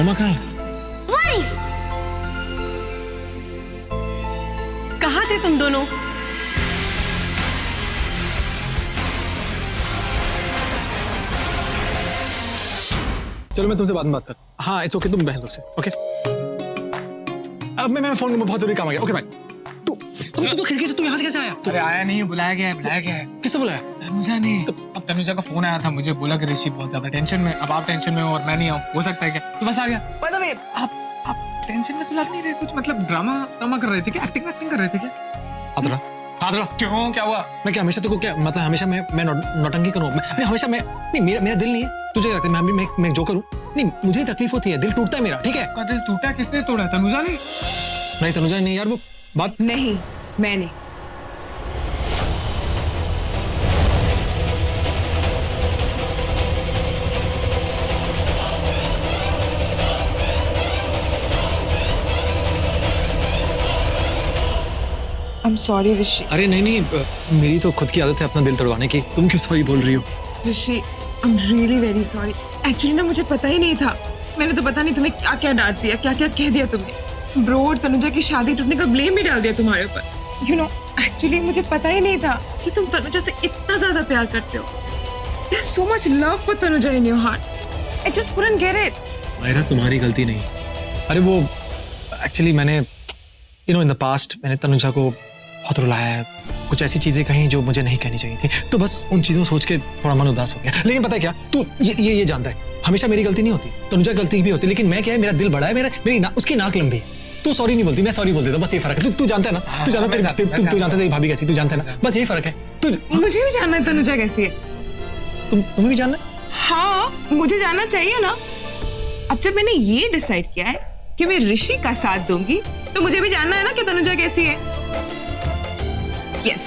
मम्मा कहाँ है? वही। कहाँ थे तुम दोनों? चलो मैं तुमसे बाद में बात कर। हाँ इट्स ओके, तुम बहन से ओके। अब मैं फोन में बहुत जरूरी काम आ गया। Okay bye. तू खिड़की से तू यहाँ से कैसे आया? अरे आया नहीं, बुलाया गया है। किससे बुलाया? तनुजा ने। अब तनुजा का फोन आया था, मुझे बोला कि ऋषि बहुत ज्यादा टेंशन में, अब आप टेंशन में हो और मैं नहीं आऊँ, हो सकता है क्या? तो बस आ गया। बाय द वे, आप टेंशन में तो लग नहीं रहे कुछ, मतलब ड्रामा कर रहे थे क्या? एक्टिंग कर रहे थे क्या? हाथ क्यों, क्या हुआ? मैं क्या हमेशा तेको क्या मतलब हमेशा मैं नौटंकी करूँ? मैं हमेशा मैं नहीं, मेरा दिल नहीं है तुझे लगता है मैं जो करूँ नहीं, मुझे तकलीफ होती है, दिल टूटता है मेरा। ठीक है? का दिल टूटा? किसने तोड़ा? तनुजा ने? नहीं तनुजा नहीं यार, वो बात नहीं, मैंने। I'm sorry ऋषि। अरे नहीं, मेरी तो खुद की आदत है अपना दिल तोड़वाने की। तुम क्यों सॉरी बोल रही हो? ऋषि I'm really very sorry। Actually ना मुझे पता ही नहीं था, मैंने तो पता नहीं तुम्हें क्या क्या डांट दिया, क्या क्या कह दिया तुमने। ब्रो और तनुजा की शादी टूटने का ब्लेम भी डाल दिया तुम्हारे ऊपर। यू नो एक्चुअली मुझे पता ही नहीं था कि तुम तनुजा से इतना ज्यादा प्यार करते हो। There's so much love for Tanuja in your heart। I just couldn't get it। Myra तुम्हारी गलती नहीं। अरे वो एक्चुअली मैंने इन द पास्ट मैंने तनुजा को बहुत रुलाया है, कुछ ऐसी चीजें कहीं जो मुझे नहीं कहनी चाहिए थी, तो बस उन चीजों सोच के थोड़ा मन उदास हो गया। लेकिन पता है क्या, तू ये जानता है हमेशा मेरी गलती नहीं होती, तनुजा की गलती भी होती है, लेकिन मैं क्या है, मेरा दिल बड़ा है, उसकी नाक लंबी है। तू सॉरी नहीं बोलती, मैं सॉरी बोल देता, बस ये फर्क है। तू जानता है ना, तू जानता है तेरी भाभी कैसी, तू जानता है ना, बस यही फर्क है। मुझे भी जानना है तनुजा कैसी है। तुम्हें भी जानना है? हाँ मुझे जानना चाहिए ना। अब जब मैंने ये डिसाइड किया है कि मैं ऋषि का साथ दूंगी, तो मुझे भी जानना है ना कि तनुजा कैसी है। यस,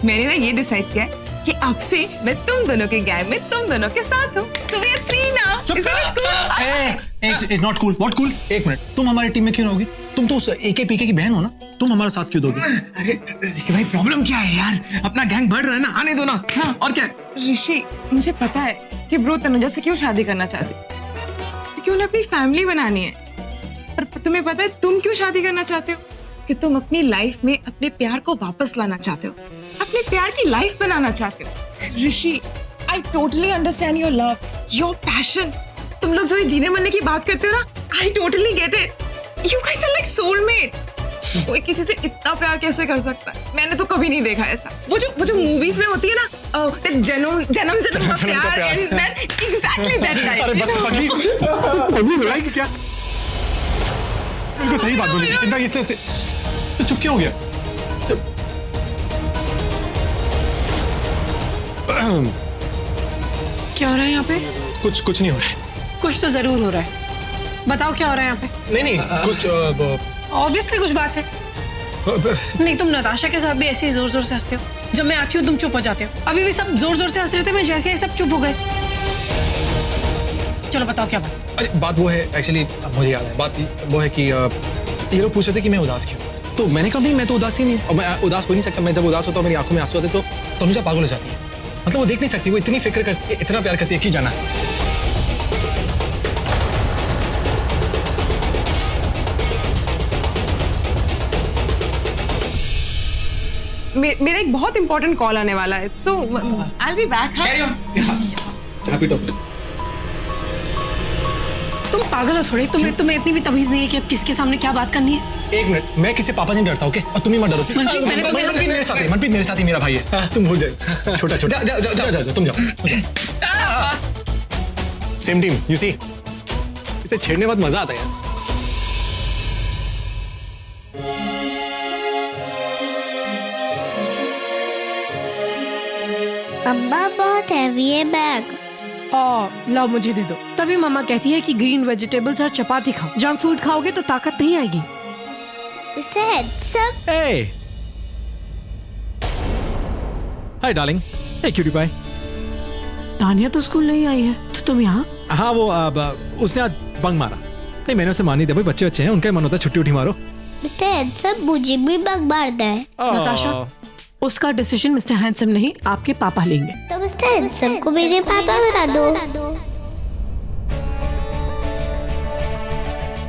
मैंने ना ये डिसाइड किया है कि अब से मैं तुम दोनों के गैंग में तुम दोनों के साथ हूँ। So we are three now। Isn't it cool? It's not cool. What cool? एक मिनट, तुम हमारी टीम में क्यों रहोगी? तुम तो उस एके पीके की बहन हो ना, तुम हमारे साथ क्यों दोगे? अरे ऋषि भाई प्रॉब्लम क्या है यार, अपना गैंग बढ़ रहा है ना, आने दो ना। हाँ और क्या? ऋषि मुझे पता है कि ब्रो तनुजा से क्यों शादी करना चाहती, क्योंकि उन्हें अपनी फैमिली बनानी है। पर तुम्हें पता है तुम क्यों शादी करना चाहते हो? कि तुम अपनी लाइफ में अपने प्यार को वापस लाना चाहते हो, अपने प्यार की लाइफ बनाना चाहते हो। Rishi, I totally understand your love, your passion. तुम लोग जो ये जीने मरने की बात करते हो ना, I totally get it. You guys are like soulmate. कोई किसी से इतना प्यार कैसे कर सकता है? मैंने तो कभी नहीं देखा ऐसा। वो जो मूवीज में होती है ना, जन्म का प्यार, and that exactly that type. अरे बस पगली लड़ाई की क्या? बिल्कुल सही बात बोली। इनफैक्ट इससे तो चुप क्यों हो गया? क्या हो रहा है यहाँ पे? कुछ नहीं हो रहा है। कुछ तो जरूर हो रहा है, बताओ क्या हो रहा है यहाँ पे? नहीं कुछ ऑब्वियसली कुछ बात है। नहीं तुम नताशा के साथ भी ऐसे ही जोर जोर से हंसते हो, जब मैं आती हूँ तुम चुप हो जाते हो। अभी भी सब जोर जोर से हंस रहे थे, मैं जैसे ही सब चुप हो गए। चलो बताओ क्या बात? अरे बात वो है, एक्चुअली मुझे याद है, बात वो है कि ये लोग पूछ रहे थे कि मैं उदास क्यों, तो मैंने कहा नहीं मैं तो उदास ही नहीं, और मैं उदास हो नहीं सकता। मैं जब उदास होता हूँ मेरी आंखों में आंसू आते तो तनुजा पागल हो जाती है। मतलब वो देख नहीं सकती, वो इतनी फिक्र करती है, इतना प्यार करती है कि जाना है। मेरा एक बहुत इंपॉर्टेंट कॉल आने वाला है, so I will be back. Happy talk. तुम पागल हो थोड़े, तुम्हें इतनी भी तमीज नहीं है कि अब किसके सामने क्या बात करनी है। एक मिनट, मैं किसी पापा से नहीं डरता, ओके? और तुम ही मत डरो। मनप्रीत मेरे साथ ही मेरा भाई है, तुम भूल जाए। छोटा जाओ, तुम जाओ। Same team, you see. इसे छेड़ने बाद मजा आता है यार। अब्बा बहुत हैवी है बैग। लाओ मुझे दे दो। तभी मम्मा कहती है कि ग्रीन वेजिटेबल्स और चपाती खाओ, जंक फूड खाओगे तो ताकत नहीं आएगी। Mister handsome. Hey. Hi darling. Hey cutie pie. Tania तो स्कूल नहीं आई है, तो तुम यहाँ? हाँ वो उसने आज बंक मारा। नहीं मैंने उसे मान नहीं दिया, भाई बच्चे अच्छे हैं, उनका मन होता है छुट्टी उठी मारो। मिस्टर हैंडसम मुझे भी बंक मारना है। नताशा, उसका डिसीजन मिस्टर हैंडसम नहीं आपके पापा लेंगे। तो मिस्टर हैंडसम को मेरे पापा बना दो।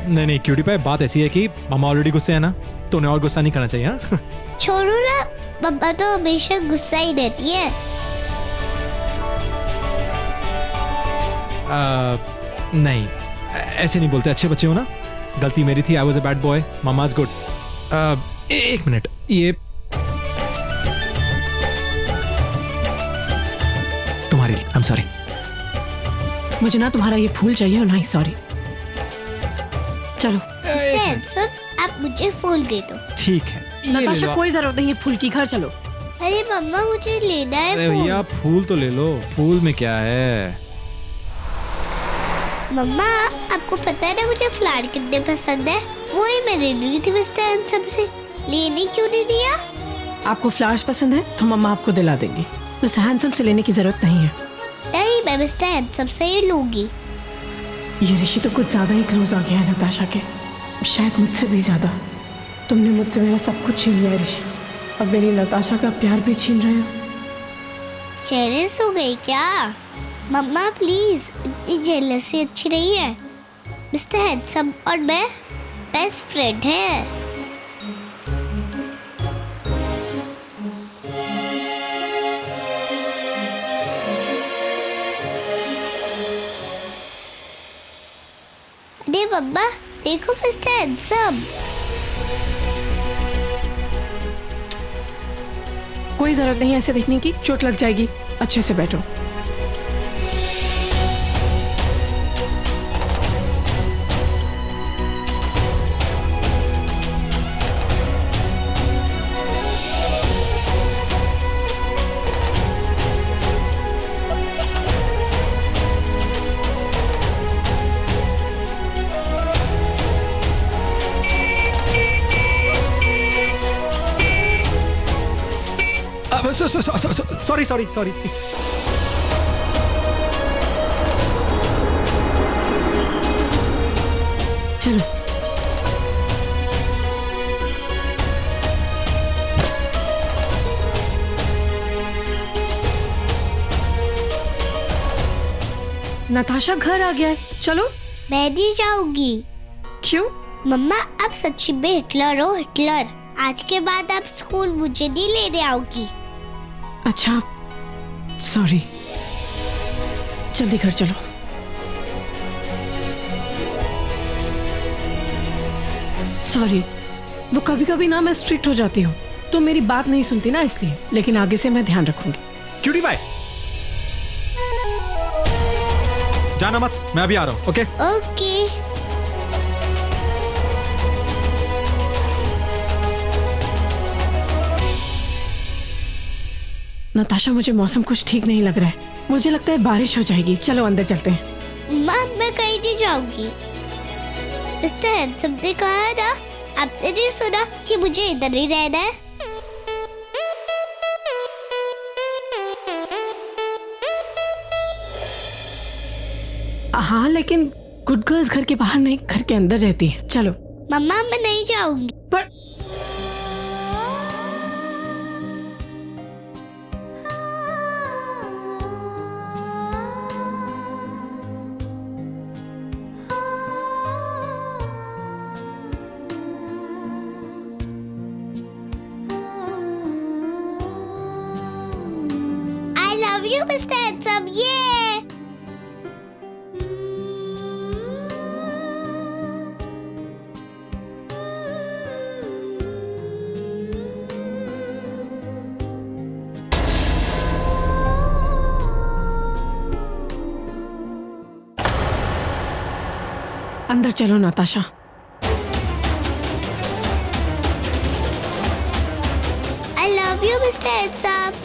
नहीं नहीं क्यूटी पाई, बात ऐसी है कि मामा ऑलरेडी गुस्से है ना, तो उन्हें और गुस्सा नहीं करना चाहिए। हाँ छोड़ो ना, मम्मा तो हमेशा गुस्सा ही रहती है। नहीं ऐसे नहीं बोलते, अच्छे बच्चे हो ना। गलती मेरी थी, I was a bad boy, mama is good. एक मिनट, ये तुम्हारे लिए, आई एम सॉरी। मुझे ना तुम्हारा ये फूल चाहिए और ना ही सॉरी। चलो सब आप मुझे फूल दे दो। ठीक है, ये ले नताशा लो। कोई जरूरत नहीं है फूल की, घर चलो। अरे मम्मा मुझे लेना है अरे फूल। भैया फूल तो ले लो, फूल में क्या है। मम्मा आपको पता है ना मुझे फ्लावर कितने पसंद है, वो ही मैंने ली थी मिस्टर हैंडसम से, लेने क्यों नहीं दिया? आपको फ्लावर्स पसंद है तो मम्मा आपको दिला देंगी, मिस्टर हैंडसम से लेने की जरूरत नहीं है। नहीं, मैं मिस्टर हैंडसम से ही लूंगी। ये ऋषि तो कुछ ज्यादा ही क्लोज आ गया है नताशा के, शायद मुझसे भी ज्यादा। तुमने मुझसे मेरा सब कुछ छीन लिया है ऋषि, अब मेरी नताशा का प्यार भी छीन रहे हो। जेलस हो गई क्या? मम्मा प्लीज, इतनी जेलसी अच्छी नहीं है। मिस्टर हैंडसम और मैं बेस्ट फ्रेंड हैं। अरे मम्मा देखो मिस्टर हैंडसम। कोई जरूरत नहीं है ऐसे देखने की, चोट लग जाएगी। अच्छे से बैठो। Sorry sorry sorry. चलो नताशा घर आ गया है, चलो। मैं नहीं जाऊंगी। क्यों? मम्मा आप सच्ची में हिटलर हो, हिटलर। आज के बाद आप स्कूल मुझे नहीं लेने आओगी। अच्छा सॉरी, जल्दी घर चलो। सॉरी, वो कभी कभी ना मैं स्ट्रिक्ट हो जाती हूँ, तो मेरी बात नहीं सुनती ना इसलिए, लेकिन आगे से मैं ध्यान रखूंगी। क्यूटी बाय, जाना मत, मैं अभी आ रहा हूँ। Okay okay. नताशा मुझे मौसम कुछ ठीक नहीं लग रहा है, मुझे लगता है बारिश हो जाएगी। चलो अंदर चलते हैं। मम्मा मैं कहीं नहीं जाऊंगी। मिस्टर हैंडसम ने कहा है ना, आपने नहीं सुना कि मुझे इधर ही रहना है? हाँ लेकिन गुड गर्ल्स घर के बाहर नहीं, घर के अंदर रहती है। चलो। मम्मा मैं नहीं जाऊंगी। पर I love you Mr. Handsome, yeah! अंदर चलो Natasha. I love you Mr. Handsome.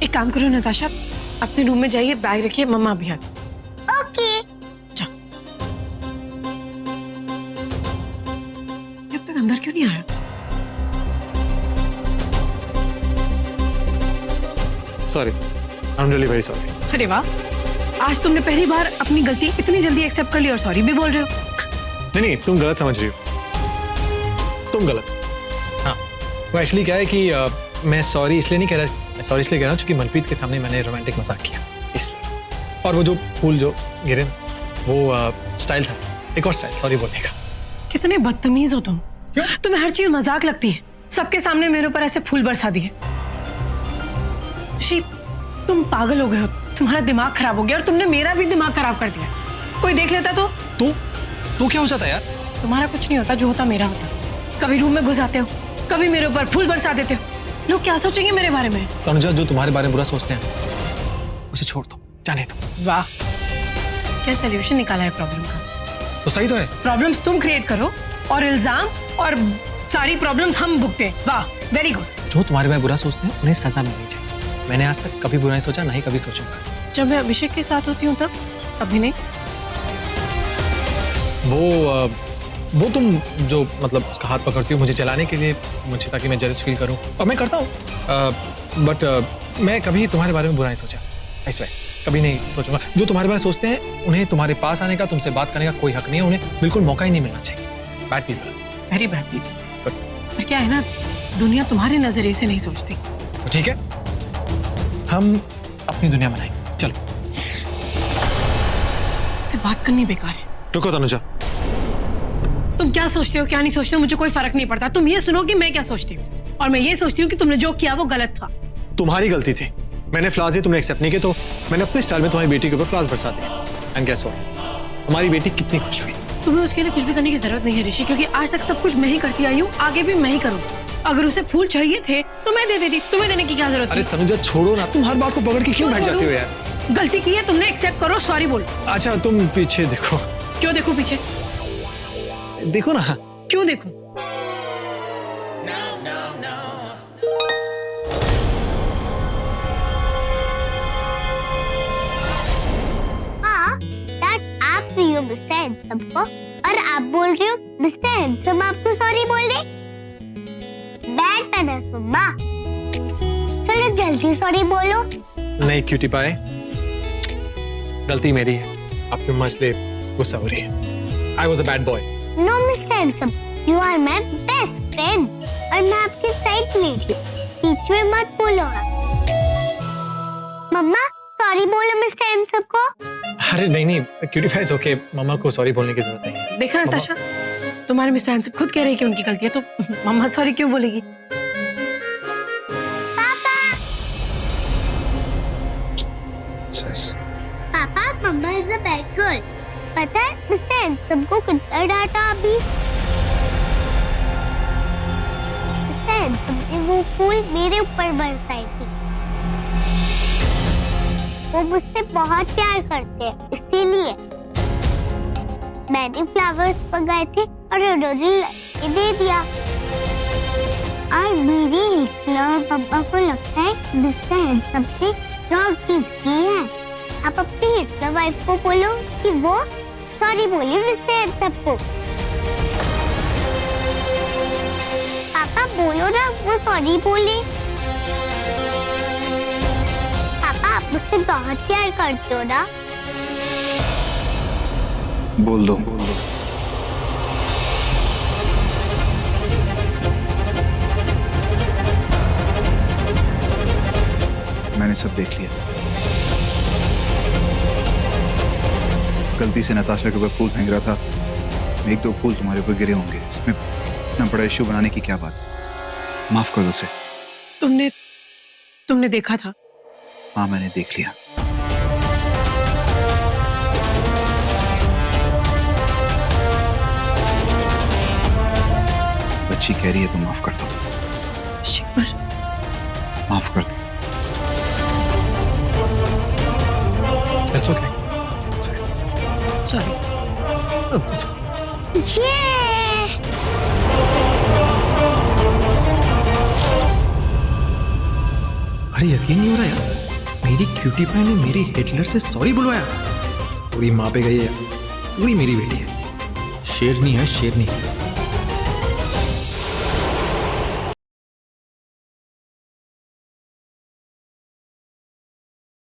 एक काम करो नताशा, अपने रूम में जाइए, बैग रखिए, मम्मा अभी आती। ओके। जाओ। अब तक अंदर क्यों नहीं आया? Sorry, I am really very sorry. अरे वाह, आज तुमने पहली बार अपनी गलती इतनी जल्दी एक्सेप्ट कर ली और सॉरी भी बोल रहे हो। नहीं, तुम गलत समझ रही हो, तुम गलत हो। हाँ, वो एक्चुअली क्या है कि मैं सॉरी इसलिए नहीं कह रहा, मैं सॉरी इसलिए कह रहा हूँ क्योंकि मनप्रीत के सामने मैंने रोमांटिक मजाक किया इसलिए। और वो जो फूल जो गिरे ना, वो स्टाइल था, एक और स्टाइल सॉरी बोलने का। कितने बदतमीज हो तुम। क्यों? तुम्हें हर चीज मजाक लगती है, सबके सामने मेरे ऊपर ऐसे फूल बरसा दिए। ऋषि, तुम पागल हो गए हो, तुम्हारा दिमाग खराब हो गया और तुमने मेरा भी दिमाग खराब कर दिया। कोई देख लेता तो क्या हो जाता यार? तुम्हारा कुछ नहीं होता, जो होता मेरा होता। कभी रूम में घुस आते हो, कभी मेरे ऊपर फूल बरसा देते हो। लोग क्या सोचेंगे मेरे बारे में? तनुजा, जो तुम्हारे बारे में बुरा सोचते हैं उसे छोड़ दो, जाने दो। वाह, क्या सोल्यूशन निकाला है प्रॉब्लम का। तो सही तो है। प्रॉब्लम्स तुम क्रिएट करो और इल्जाम और सारी प्रॉब्लम्स हम भुगते हैं। वाह, वेरी गुड। जो तुम्हारे बारे में बुरा सोचते हैं उन्हें सजा मिलनी चाहिए। मैंने आज तक कभी बुरा नहीं सोचा, ना ही कभी सोचूंगा। जब मैं अभिषेक के साथ होती हूँ तब कभी नहीं। वो तुम जो मतलब उसका हाथ पकड़ती हो मुझे जलाने के लिए, मुझे ताकि मैं जेलस फील करूं, और मैं करता हूँ। बट मैं कभी तुम्हारे बारे में बुरा नहीं सोचा, ऐसा कभी नहीं सोचूंगा। जो तुम्हारे बारे में सोचते हैं उन्हें तुम्हारे पास आने का, तुमसे बात करने का कोई हक नहीं है, उन्हें बिल्कुल मौका ही नहीं मिलना चाहिए। Bad people, very bad people. पर क्या है ना, दुनिया तुम्हारे नजरिए से नहीं सोचती। तो ठीक है, हम अपनी दुनिया बनाएंगे। चलो। से बात करनी बेकार है। रुको तनुजा, तुम क्या सोचते हो क्या नहीं सोचते हो मुझे कोई फर्क नहीं पड़ता। तुम ये सुनो कि मैं क्या सोचती हूँ, और मैं ये सोचती हूँ कि तुमने जो किया वो गलत था। तुम्हारी गलती थी। मैंने फ्लावर्स दिए, तुमने एक्सेप्ट नहीं किए, तो मैंने अपने स्टाइल में तुम्हारी बेटी के ऊपर फ्लावर्स बरसा दिए। एंड गेस व्हाट, हमारी बेटी कितनी खुश हुई। तुम्हें उसके लिए कुछ भी करने की जरूरत नहीं है ऋषि, क्योंकि आज तक सब कुछ मैं ही करती आई हूँ, आगे भी मैं ही करूँगी। अगर उसे फूल चाहिए थे तो मैं दे देती, तुम्हें देने की क्या जरूरत अरे थी? तनुजा छोड़ो ना, तुम हर बात को पकड़ के क्यों बैठ जाती हो यार? गलती की है तुमने, एक्सेप्ट करो, सॉरी बोलो। अच्छा तुम पीछे देखो। क्यों देखो पीछे? देखो ना। क्यों देखूं? हाँ, that आप भी हो मिस्टर हैंडसम को, और आप बोल रहे हो मिस्टर हैंडसम आपको सॉरी बोल दे। बैड मैनर्स मम्मा। चलो जल्दी सॉरी बोलो। नहीं क्यूटी पाए, गलती मेरी है, आपकी मसले गुस्सा हो रही है। I was a bad boy. No, Mr. Handsome, you are my best friend. और मैं आपकी साइड लीजिए, बीच में मत बोलो आप। मम्मा सॉरी बोलो मिस्टर हैंडसम को। अरे नहीं क्यूटी पाए, ओके, मम्मा को सॉरी बोलने की जरूरत नहीं है। देखा नताशा, तुम्हारे मिस्टर हैंडसम खुद कह रही है कि उनकी गलती है, तो मम्मा सॉरी क्यों बोलेगी? पापा मम्मा इज अ बैड गर्ल। पता है मिस्टर हैंडसम को कितना डांटा अभी। मिस्टर हैंडसम ने वो फूल मेरे ऊपर बरसाई थी। वो मुझसे बहुत प्यार करते हैं, इसीलिए मैंने फ्लावर्स मंगाए थे और उन्होंने लाके दे दिया। और मेरी हिटलर और पापा को लगता है कि मिस्टर हैंडसम ने रॉन्ग चीज की है। आप अपनी हिटलर वाइफ को बोलो कि वो सॉरी बोली मिस्टर हैंडसम को। पापा बोलो ना वो सॉरी बोले। पापा आप मुझसे बहुत प्यार करते हो ना। बोल दो। मैंने सब देख लिया। गलती से नताशा के ऊपर फूल फेंक रहा था, एक दो फूल तुम्हारे ऊपर गिरे होंगे, इसमें इतना बड़ा इश्यू बनाने की क्या बात? माफ कर दो उसे। तुमने देखा था? हाँ मैंने देख लिया। बच्ची कह रही है तो माफ कर दो। शिवर, माफ कर दो। It's okay. Sorry. It's okay. ये अरे यकीन नहीं हो रहा यार, मेरी क्यूटी पाई ने मेरी हिटलर से सॉरी बुलवाया। पूरी माँ पे गई है, पूरी मेरी बेटी है। शेरनी है शेरनी।